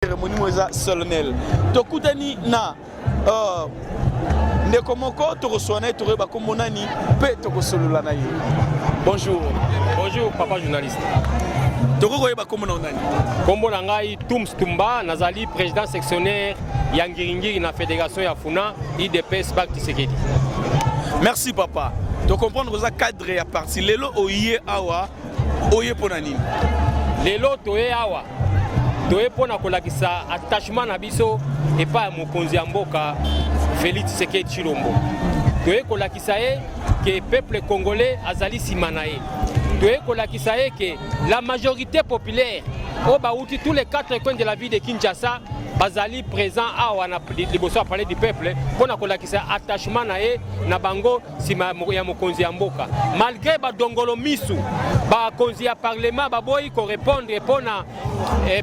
cérémonie solennelle. Tokutani na Nekomoko Toroswane Toreba Komonani Pe Tokosolulanaye. Bonjour. Bonjour papa journaliste. Tokoyeba Komonani. Kombo Nangai Tums Tumba Nazali président sectionnaire Yangiringiri na fédération ya Funa IDPS Bac Tshisekedi. Merci papa. Tu comprends que ça cadre à partir lelo oye awa oye ponani. Lelo toye awa. Toye pona kolakisa attachement na biso et pas mokonzi ya mboka Félix Tshisekedi Tshilombo. Toye kolakisa que peuple congolais azali simanae. Toye kolakisa que la majorité populaire au Baouti tous les quatre coins de la ville de Kinshasa bazali présent awa na liboso parler du peuple pona kolakisa attachement na bango sima ya mokonzi ya mboka malgré badongolo misu ba konzi ya parlement baboyi ko répondre pona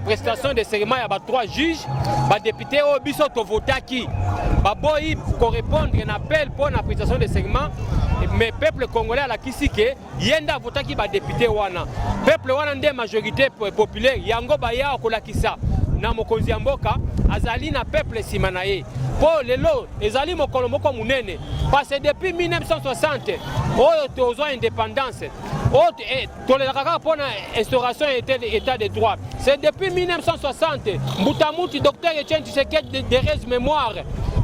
prestation de serment ya ba trois juges ba député o biso to votaki baboyi ko répondre na appel pona prestation de serment mais peuple congolais à la kisike yenda votaki ba député wana peuple wana nde majorité populaire yango baya kolakisa na mokonzi ya mboka azali na peuple simanaye po lelo ezali mokolo moko munene parce que depuis 1960 oyo tozo indépendance tolelaka kaka pona instauration état de droit. C'est depuis 1960 Mbutamuti docteur Etienne Tshisekedi de reste mémoire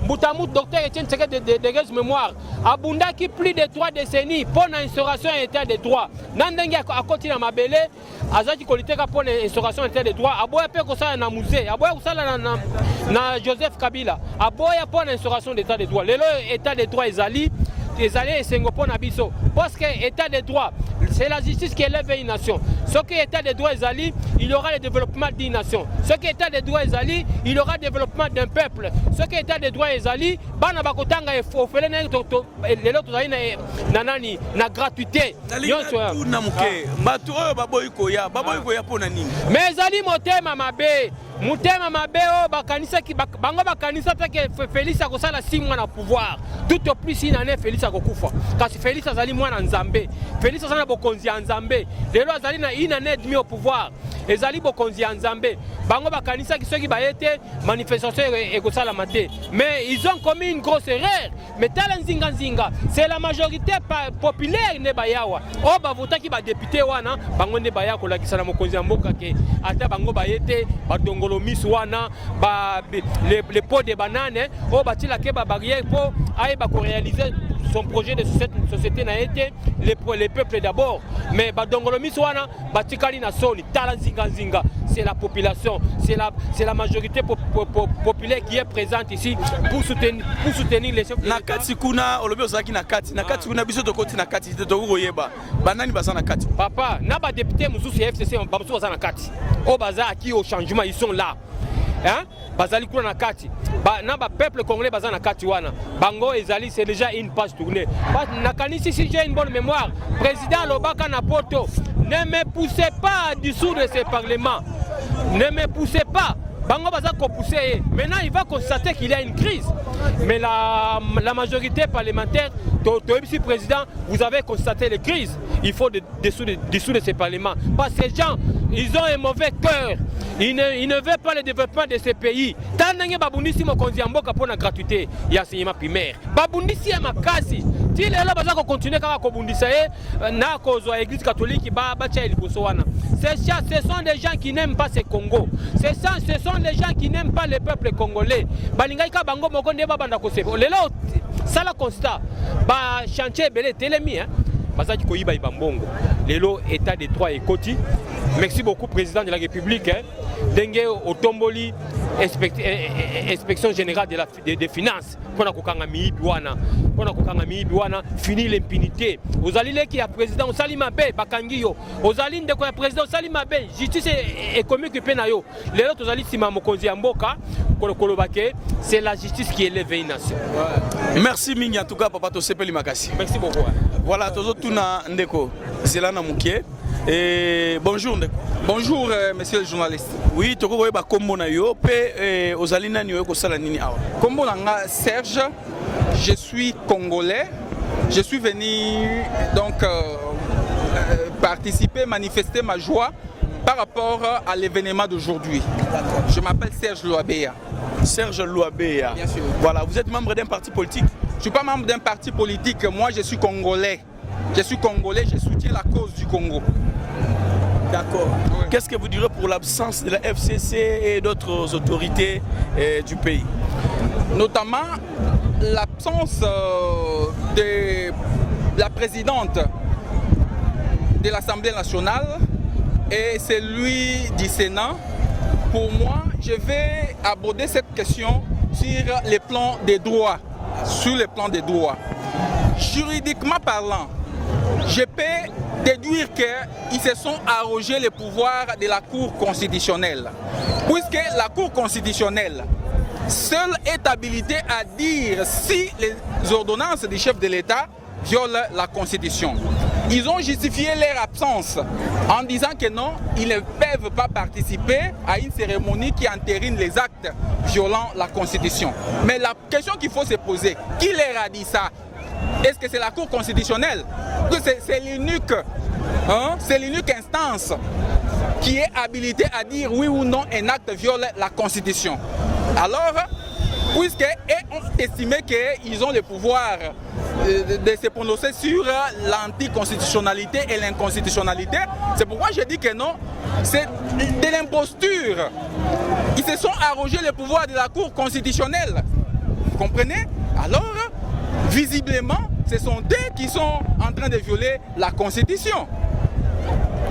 Mbutamuti docteur Etienne Tshisekedi de reste mémoire abundaki plus de 3 décennies pona instauration état de droit nandenge akoti na mabele azaki koliteka pona instauration état de droit aboya pe kosala na musée aboya kosala na Joseph Kabila aboya pona instauration d'état de droit lelo état de droit ezali esengo pona biso parce que état de droit c'est la justice qui élève une nation. Ce qui est état de droit ezali, il y aura le développement d'une nation. Ce qui est état de droit ezali, il y aura le développement d'un peuple. Ce qui est état de droit ezali, bana bakotanga efofele na lelo tozali na nani na gratuité. Nyonso na muke. Batu oyo baboyi koya pona nini? Mais ezali motema mabe. Mutema mabeo bakanisa ki bango bakanisa take Félix akosala 6 mois na pouvoir tout au plus une année Félix akokufa kasi Félix azali mwana nzambe Félix azali bokonzi ya nzambe lelo azali na une année et demie au pouvoir ezali bokonzi ya nzambe bango bakanisa ki soki bayete manifestation ekosala mate mais ils ont commis une grosse erreur mais tala nzinga c'est la majorité populaire ne bayawa o bavotaki ba député wana bango ne baya ko lakisa na mokonzi ya mboka ke ata bango bayete badongolo miss wana les pots de bananes au bâti la keba barrière pour réaliser son projet de société n'a été les peuples d'abord mais badongolo miss wana batikali na soni tala nzinga c'est la population c'est la majorité populaire qui est présente ici pour soutenir les chefs nakati kuna olobi ozaki nakati kuna biso tokoti nakati tokoyeba banani baza nakati papa na ba député mususu ya FCC bamusu baza nakati o baza aki au changement ils sont là hein bazali kuna nakati na ba peuple congolais baza nakati wana bango ezali c'est déjà une page tournée nakanisi si j'ai une bonne mémoire président Lobaka na poto ne me poussez pas à dissoudre ce parlement ne me poussez pas bango baza ko pousser maintenant il va constater qu'il y a une crise mais la majorité parlementaire ici président vous avez constaté les crises il faut dissoudre ce parlement parce que ces gens ils ont un mauvais cœur ils ne veulent pas le développement de ce pays tandenge babundisi mokonzi ya mboka pona gratuité ya enseignement primaire babundisi ya makasi ti lelo baza ko continuer kaka ko bundisa na kozwa église catholique ba tia liboso wana ce sont des gens qui n'aiment pas ce Congo ce sont des gens qui n'aiment pas le peuple congolais balingai ka bango moko nde babanda ko sebo lelo sala constat ba chantier belé telemi hein bazaki ko yiba mbongo lelo état de droit ekoti merci beaucoup président de la République hein dengue otomboli inspection générale des finances pona kokanga miibi wana fini l'impunité ozali leki ya président osali mabe bakangi yo ozali ndeko ya président osali mabe justice économique pe na yo lelo tozali sima mokonzi ya mboka kolobake c'est la justice qui élève une nation. Merci mingi en tout cas papa to sepeli makasi. Merci beaucoup. Voilà tozo tuna ndeko zelana mukie et bonjour ndeko. Bonjour monsieur le journaliste. Oui toko koyeba kombo na yo pe ozali nani yo kosala nini awa. Kombo nanga Serge, je suis congolais. Je suis venu donc participer, manifester ma joie par rapport à l'événement d'aujourd'hui. Je m'appelle Serge Louabéa. Serge Louabéa. Bien sûr. Voilà, vous êtes membre d'un parti politique? Je ne suis pas membre d'un parti politique, moi je suis congolais. Je suis congolais, je soutiens la cause du Congo. D'accord. Oui. Qu'est-ce que vous direz pour l'absence de la FCC et d'autres autorités du pays? Notamment l'absence de la présidente de l'Assemblée nationale et celui du Sénat. Pour moi, je vais aborder cette question sur les plans des droits. Sur les plans des droits. Juridiquement parlant, je peux déduire qu'ils se sont arrogés les pouvoirs de la Cour constitutionnelle. Puisque la Cour constitutionnelle seule est habilitée à dire si les ordonnances du chef de l'État violent la Constitution. Ils ont justifié leur absence en disant que non, ils ne peuvent pas participer à une cérémonie qui entérine les actes violant la Constitution. Mais la question qu'il faut se poser, qui leur a dit ça? Est-ce que c'est la Cour constitutionnelle? C'est l'unique instance qui est habilitée à dire oui ou non un acte viole la Constitution. Alors, puisqu'ils ont estimé qu'ils ont le pouvoir de se prononcer sur l'anticonstitutionnalité et l'inconstitutionnalité, c'est pourquoi je dis que non, c'est de l'imposture. Ils se sont arrogés le pouvoir de la Cour constitutionnelle. Vous comprenez? Alors, visiblement, ce sont eux qui sont en train de violer la Constitution.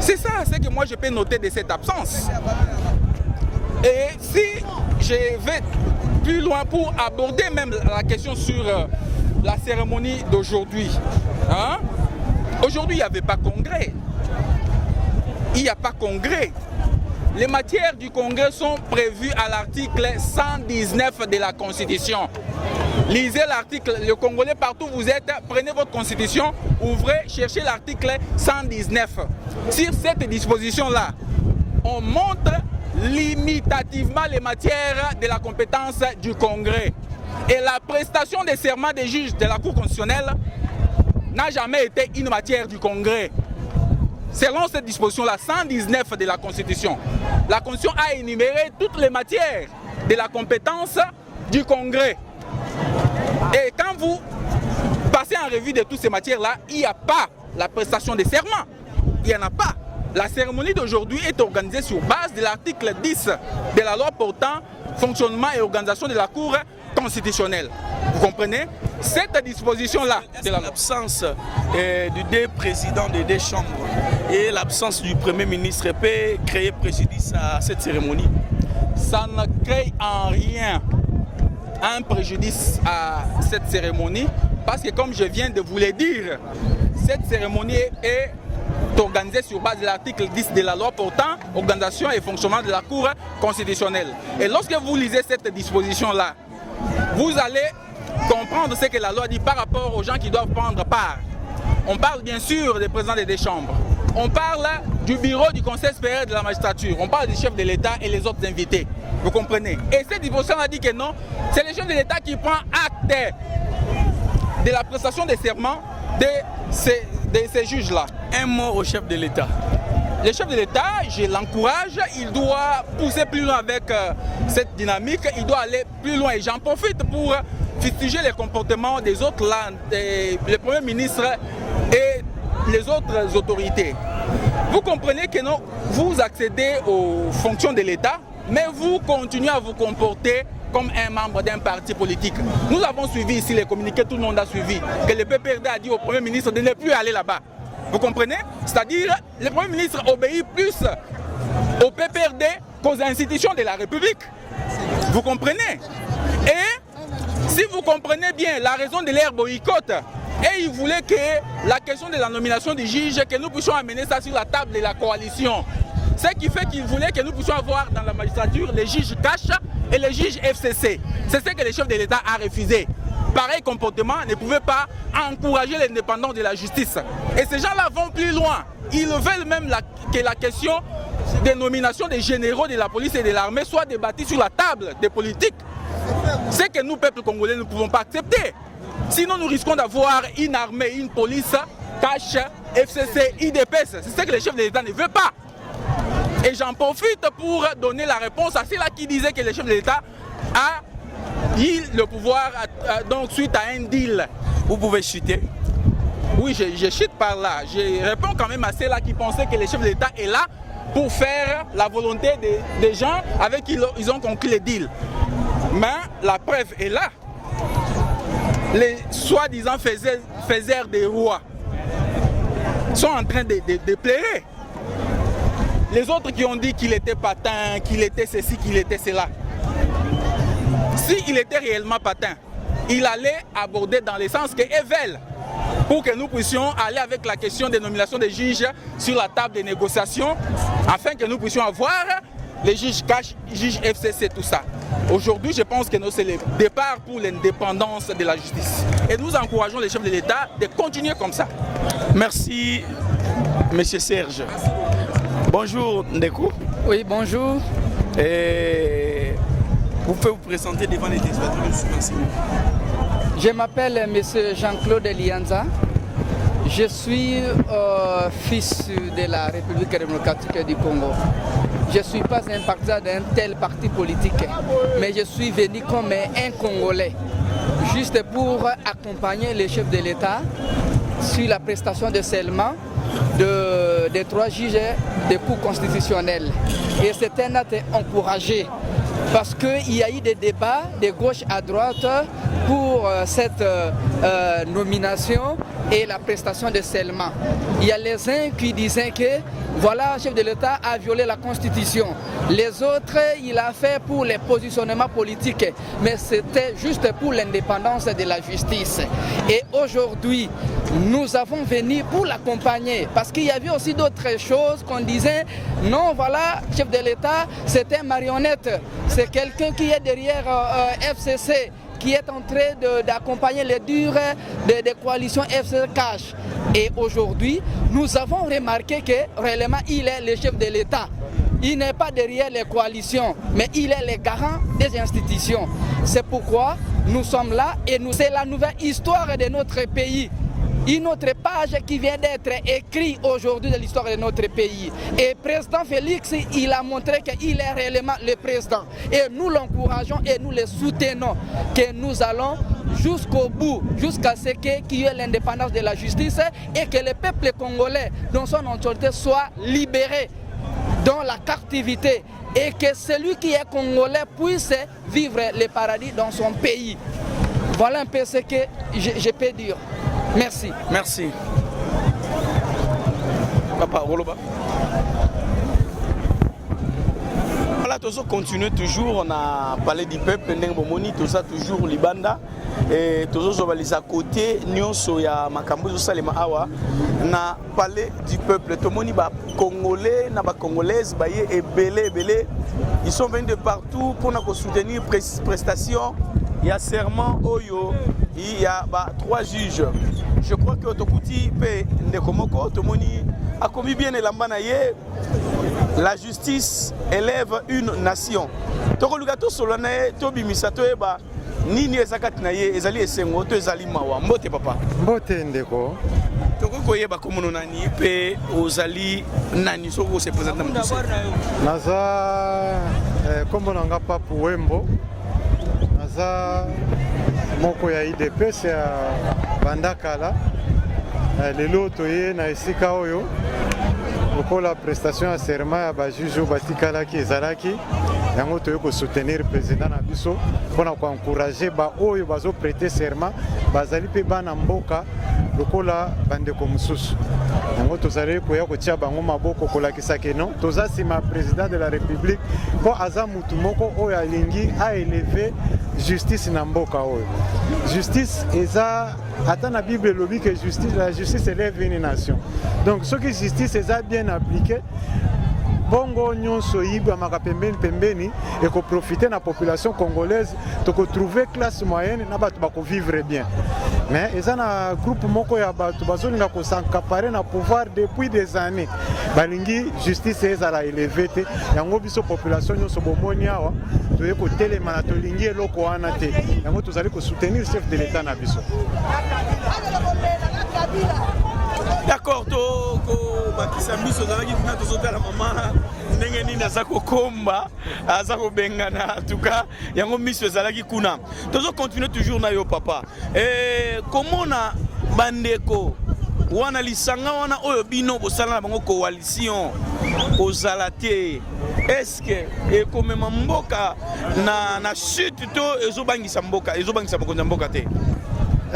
C'est ça, c'est que moi je peux noter de cette absence. Et si je vais plus loin pour aborder même la question sur la cérémonie d'aujourd'hui, hein? Aujourd'hui, il n'y avait pas congrès. Il n'y a pas congrès. Les matières du congrès sont prévues à l'article 119 de la Constitution. Lisez l'article, le Congolais partout où vous êtes, prenez votre Constitution, ouvrez, cherchez l'article 119. Sur cette disposition-là, on montre limitativement les matières de la compétence du Congrès. Et la prestation des serments des juges de la Cour constitutionnelle n'a jamais été une matière du Congrès. Selon cette disposition-là, 119 de la Constitution, la Constitution a énuméré toutes les matières de la compétence du Congrès. Et quand vous passez en revue de toutes ces matières-là, il n'y a pas la prestation des serments. Il n'y en a pas. La cérémonie d'aujourd'hui est organisée sur base de l'article 10 de la loi portant fonctionnement et organisation de la Cour constitutionnelle. Vous comprenez? Cette disposition-là, c'est l'absence du deux présidents des deux chambres et l'absence du Premier ministre peut créer préjudice à cette cérémonie. Ça ne crée en rien un préjudice à cette cérémonie parce que comme je viens de vous le dire, cette cérémonie est organisée sur base de l'article 10 de la loi portant organisation et fonctionnement de la Cour constitutionnelle. Et lorsque vous lisez cette disposition-là, vous allez comprendre ce que la loi dit par rapport aux gens qui doivent prendre part. On parle bien sûr des présidents des deux chambres. On parle du bureau du Conseil supérieur de la magistrature. On parle du chef de l'État et les autres invités. Vous comprenez? Et cette disposition a dit que non, c'est le chef de l'État qui prend acte de la prestation des serments de ces juges-là. Un mot au chef de l'État. Le chef de l'État, je l'encourage, il doit pousser plus loin avec cette dynamique, il doit aller plus loin. Et j'en profite pour fustiger les comportements des autres landes, le Premier ministre et les autres autorités. Vous comprenez que non, vous accédez aux fonctions de l'État, mais vous continuez à vous comporter comme un membre d'un parti politique. Nous avons suivi ici les communiqués, tout le monde a suivi, que le PPRD a dit au Premier ministre de ne plus aller là-bas. Vous comprenez? C'est-à-dire, le Premier ministre obéit plus au PPRD qu'aux institutions de la République. Vous comprenez? Et si vous comprenez bien la raison de leur boycott, et ils voulaient que la question de la nomination des juges, que nous puissions amener ça sur la table de la coalition. Ce qui fait qu'ils voulaient que nous puissions avoir dans la magistrature les juges CACH et les juges FCC. C'est ce que le chef de l'État a refusé. Pareil comportement ne pouvait pas encourager l'indépendance de la justice. Et ces gens-là vont plus loin. Ils veulent même que la question des nominations des généraux de la police et de l'armée soit débattue sur la table des politiques. C'est que nous, peuple congolais, ne pouvons pas accepter. Sinon, nous risquons d'avoir une armée, une police, CACH, FCC, IDPS. C'est ce que le chef de l'État ne veut pas. Et j'en profite pour donner la réponse à ceux-là qui disaient que le chef de l'État a eu le pouvoir donc suite à un deal. Vous pouvez chuter? Oui, je chute par là. Je réponds quand même à ceux-là qui pensaient que le chef de l'État est là pour faire la volonté des gens avec qui ils ont conclu le deal. Mais la preuve est là. Les soi-disant faiseurs des rois sont en train de pleurer. Les autres qui ont dit qu'il était patin, qu'il était ceci, qu'il était cela. S'il était réellement patin, il allait aborder dans le sens que veulent pour que nous puissions aller avec la question des nominations des juges sur la table des négociations afin que nous puissions avoir les juges cash, juges FCC, tout ça. Aujourd'hui, je pense que c'est le départ pour l'indépendance de la justice. Et nous encourageons les chefs de l'État de continuer comme ça. Merci, Monsieur Serge. Bonjour, Ndeko. Oui, bonjour. Et vous pouvez vous présenter devant les téléspectateurs de Soumansimi. Je m'appelle M. Jean-Claude Lianza. Je suis fils de la République démocratique du Congo. Je ne suis pas un partisan d'un tel parti politique, mais je suis venu comme un Congolais, juste pour accompagner les chefs de l'État sur la prestation de serment des 3 juges des cours constitutionnels. Et c'est un acte encouragé parce qu'il y a eu des débats de gauche à droite pour cette nomination et la prestation de serment. Il y a les uns qui disaient que voilà, le chef de l'État a violé la Constitution. Les autres, il a fait pour les positionnements politiques, mais c'était juste pour l'indépendance de la justice. Et aujourd'hui, nous avons venu pour l'accompagner, parce qu'il y avait aussi d'autres choses qu'on disait, non, voilà, le chef de l'État, c'est un marionnette, c'est quelqu'un qui est derrière FCC, qui est en train d'accompagner les durs des coalitions FCC Cash. Et aujourd'hui, nous avons remarqué que réellement, il est le chef de l'État. Il n'est pas derrière les coalitions, mais il est le garant des institutions. C'est pourquoi nous sommes là et c'est la nouvelle histoire de notre pays. Une autre page qui vient d'être écrite aujourd'hui de l'histoire de notre pays. Et le président Félix, il a montré qu'il est réellement le président. Et nous l'encourageons et nous le soutenons, que nous allons jusqu'au bout, jusqu'à ce qu'il y ait l'indépendance de la justice et que le peuple congolais, dans son entièreté, soit libéré dans la captivité et que celui qui est congolais puisse vivre le paradis dans son pays. Voilà un peu ce que je peux dire. Merci. Merci. Papa, Roloba. Voilà, tout ça continue toujours. On a parlé du peuple, tout ça toujours Libanda. Et tout ça, à côté, nous sommes à Makambo, Salema Awa. On a parlé du peuple. Tout le monde est congolais, congolaises, et belé. Ils sont venus de partout pour nous soutenir prestations. Il y a serment Oyo, il y a 3 juges. Je crois que Otokouti Pe Ndekomoko, Tomoni a commis bien l'ambanaye. La justice élève une nation. Tokolugato Solane, Tobi Misato Eba, Nini Ezakatinaye, Ezali Esengo, Ezali Mawa. Mbote papa. Mbote Ndeko. Toko Yeba Komono Nani, Pe Ozali Nani, Soko se présente dans le dossier. Naza, comme on n'a pas pour Wembo. Naza moko ya IDPS ya Bandakala lelo toye na esika oyo lokola prestation ya serment ya bajuge batikalaki ezalaki yango toye ko soutenir président na biso mpona koencourager baoyo bazoprêter serment bazali mpe bana mboka lokola bandeko mosusu yango tozali koya kotia bango maboko kolakisa ke non toza nsima président de la république mpo aza mutu moko oyo alingi aéleve justice na mboka oyo. Justice eza ata na Bible elobi que la justice élève une nation. Donc ce qui justice eza bien appliqué bongo nyonso yibamaka pembeni et ko profiter na population congolaise to ko trouver classe moyenne na bato bako vivre bien. Mais eza na groupe moko ya bato bazolinga ko s'accaparer na pouvoir depuis des années. Balingi justice ezala élevé te yango biso population nyonso bomoni awa toye ko telema na tolingi eloko wana te. Yango tozali ko soutenir chef de l'État na biso. D'accord, Bakisa Miso, la maman, ndenge nini aza kokomba aza kobengana en tout cas yango miso ezalaki kuna tozo continuer toujours na yo papa comment na bandeko wana lisanga wana oyo bino bosala na bango coalition kozala te est-ce que ekomema mboka na chute to ezobangisa mboka mokonzi ya mboka te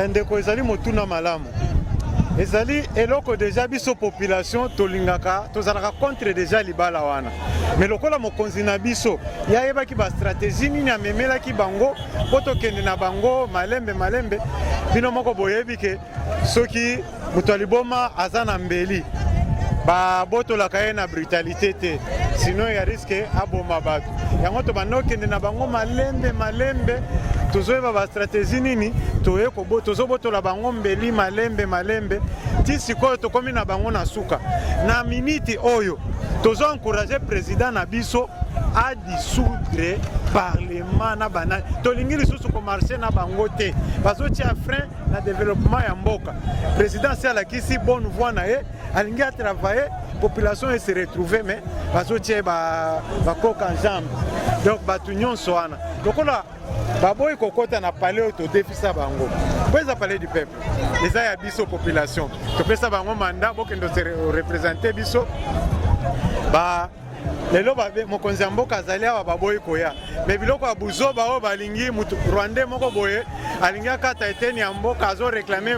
ndeko ezali motuna malamu ezali eloko deja biso population tolingaka tozalaka contre deja libala wana mais lokola mokonzi na biso yayebaki ba stratégie nini amemelaki bango po tokende na bango malembe bino moko boyebi ke soki moto aliboma aza na mbeli babotolaka ye na brutalité te sinon ya riske aboma bato yango tobanda okende na bango malembe tozoyeba ba stratégie nini tozobotola bango mbeli malembe ti sikoyo tokomi na bango na suka na miniti oyo tozo encourager président na biso a dissoudre parlement na bana tolingi lisusu komarche na bango te bazotia frein na développement ya mboka président si alakisi bonne voie na ye alingi a travailler population et se retrouver mais bazotia bakoka en jambe donc batu nyonso wana lokola baboyi kokota na palais oyo todefisa bango po eza palais du peuple eza ya biso population topesa bango mandat bokende représenter biso lelo mokonzi ya mboka azali awa baboyi koya me biloko ya buzoba oyo balingi rwandais moko boye alingi akata eteni ya mboka azoreklame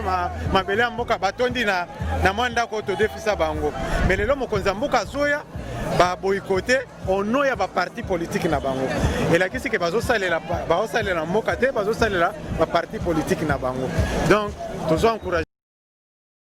mabele ya mboka batondi na mwa ndako oyo todefisa bango me lelo mokonzi ya mboka azoya baboyikote ono ya baparti politike na bango elakisi ke bazosalela mboka te bazosalela baparti politike na bango donc tozo encourage